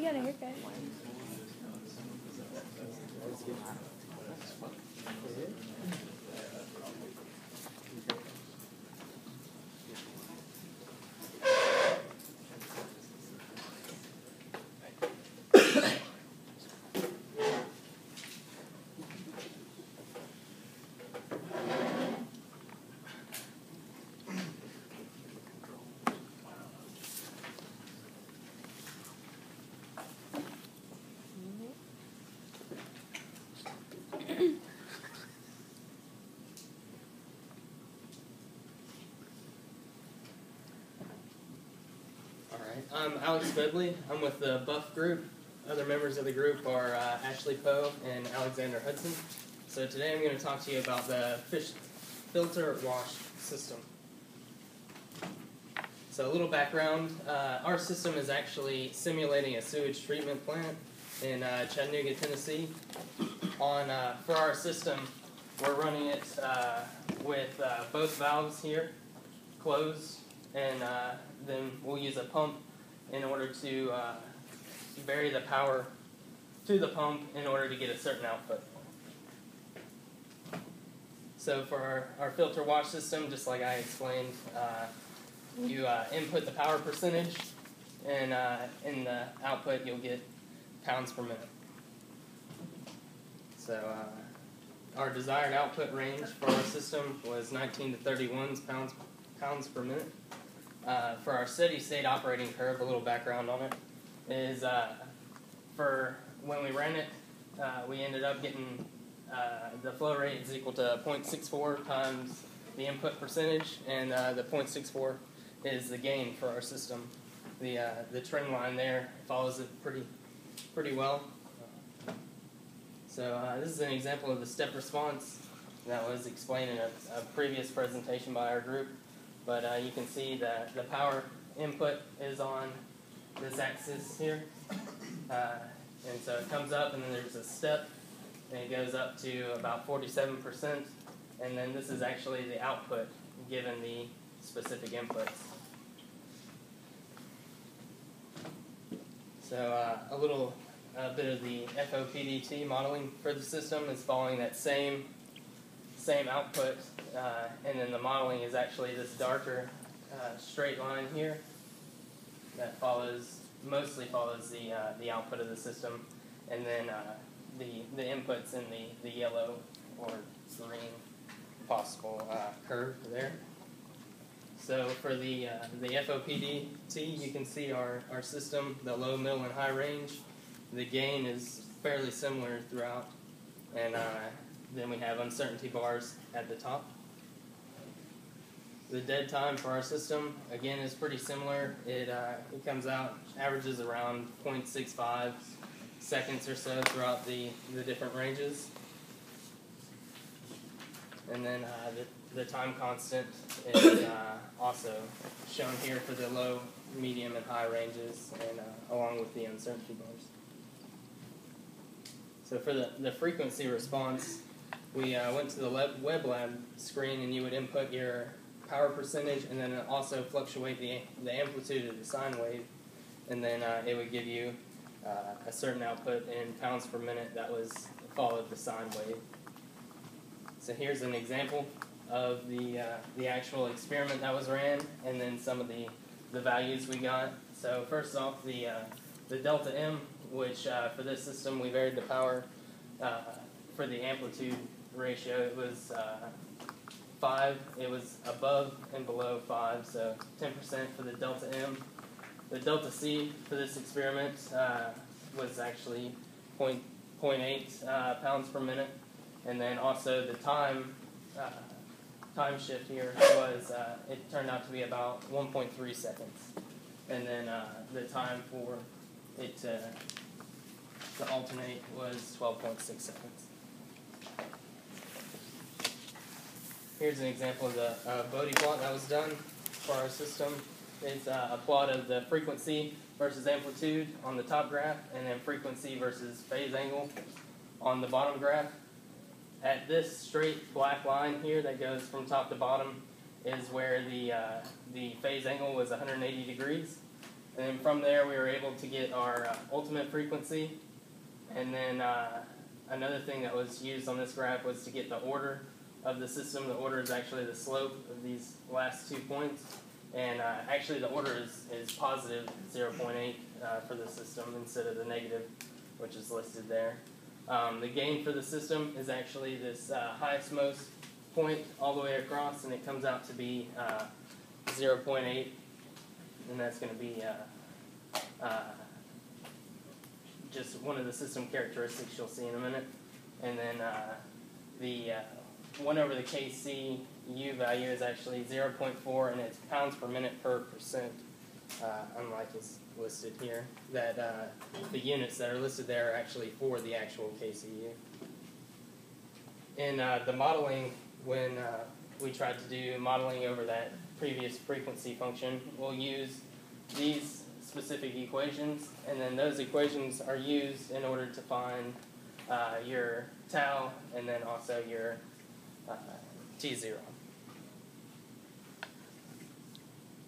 got a haircut. I'm Alex Bedley. I'm with the Buff group. Other members of the group are Ashley Poe and Alexander Hudson. So today I'm going to talk to you about the fish filter wash system. So a little background. Our system is actually simulating a sewage treatment plant in Chattanooga, Tennessee. For our system, we're running it with both valves here closed, and then we'll use a pump in order to vary the power to the pump in order to get a certain output. So for our filter wash system, just like I explained, you input the power percentage, and in the output you'll get pounds per minute. So our desired output range for our system was 19 to 31 pounds per minute. For our steady state operating curve, a little background on it, is for when we ran it, we ended up getting the flow rate is equal to 0.64 times the input percentage, and the 0.64 is the gain for our system. The trend line there follows it pretty well. So this is an example of the step response that was explained in a previous presentation by our group. But you can see that the power input is on this axis here. And so it comes up, and then there's a step, and it goes up to about 47%. And then this is actually the output given the specific inputs. So a bit of the FOPDT modeling for the system is following that same output, and then the modeling is actually this darker straight line here that mostly follows the output of the system, and then the inputs in the yellow or green possible curve there. So for the FOPDT, you can see our system, the low, middle, and high range. The gain is fairly similar throughout, and then we have uncertainty bars at the top. The dead time for our system, again, is pretty similar. It comes out, averages around 0.65 seconds or so throughout the different ranges. And then the time constant is also shown here for the low, medium, and high ranges, and along with the uncertainty bars. So for the frequency response, we went to the web lab screen, and you would input your power percentage, and then also fluctuate the amplitude of the sine wave, and then it would give you a certain output in pounds per minute that followed the sine wave. So here's an example of the actual experiment that was ran, and then some of the values we got. So first off, the delta M, which for this system we varied the power for the amplitude ratio. It was 5. It was above and below 5, so 10% for the delta M. The delta C for this experiment was actually 0.8 pounds per minute, and then also the time shift here was it turned out to be about 1.3 seconds, and then the time for it to alternate was 12.6 seconds. Here's an example of the Bodie plot that was done for our system. It's a plot of the frequency versus amplitude on the top graph, and then frequency versus phase angle on the bottom graph. At this straight black line here that goes from top to bottom is where the phase angle was 180 degrees, And then from there, we were able to get our ultimate frequency. And then another thing that was used on this graph was to get the order of the system. The order is actually the slope of these last 2 points. And actually the order is positive 0.8 for the system instead of the negative, which is listed there. The gain for the system is actually this highest most point all the way across, and it comes out to be 0.8, and that's going to be just one of the system characteristics you'll see in a minute. And then the 1 over the KCU value is actually 0.4, and it's pounds per minute per percent, unlike is listed here. That the units that are listed there are actually for the actual KCU. In the modeling, when we tried to do modeling over that previous frequency function, we'll use these specific equations, and then those equations are used in order to find your tau and then also your T0.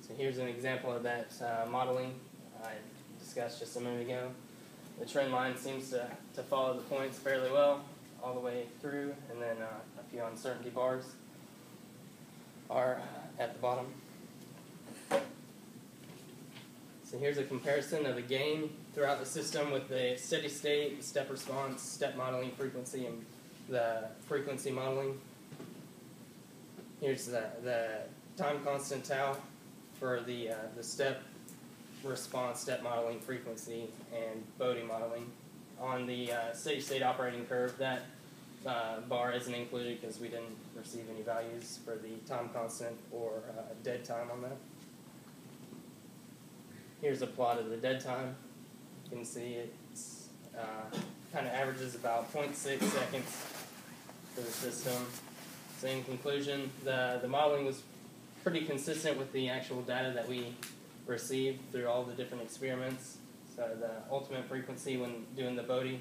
So here's an example of that modeling I discussed just a minute ago. The trend line seems to follow the points fairly well all the way through, and then a few uncertainty bars are at the bottom. So here's a comparison of the gain throughout the system with the steady state, step response, step modeling frequency, and the frequency modeling. Here's the time constant tau for the step response, step modeling frequency, and Bode modeling. On the steady state operating curve, that bar isn't included because we didn't receive any values for the time constant or dead time on that. Here's a plot of the dead time. You can see it's kind of averages about 0.6 seconds for the system. So in conclusion, the modeling was pretty consistent with the actual data that we received through all the different experiments. So the ultimate frequency when doing the Bode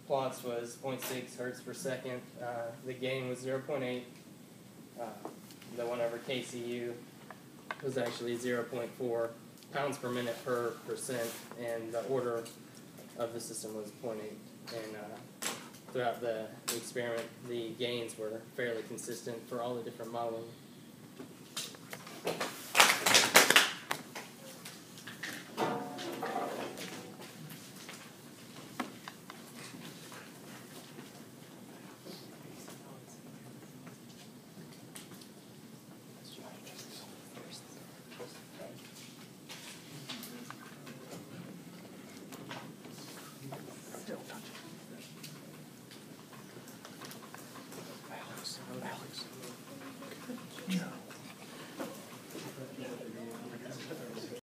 plots was 0.6 hertz per second. The gain was 0.8. The 1 over KCU was actually 0.4 pounds per minute per percent, and the order of the system was 0.8. And throughout the experiment, the gains were fairly consistent for all the different modeling. Alex.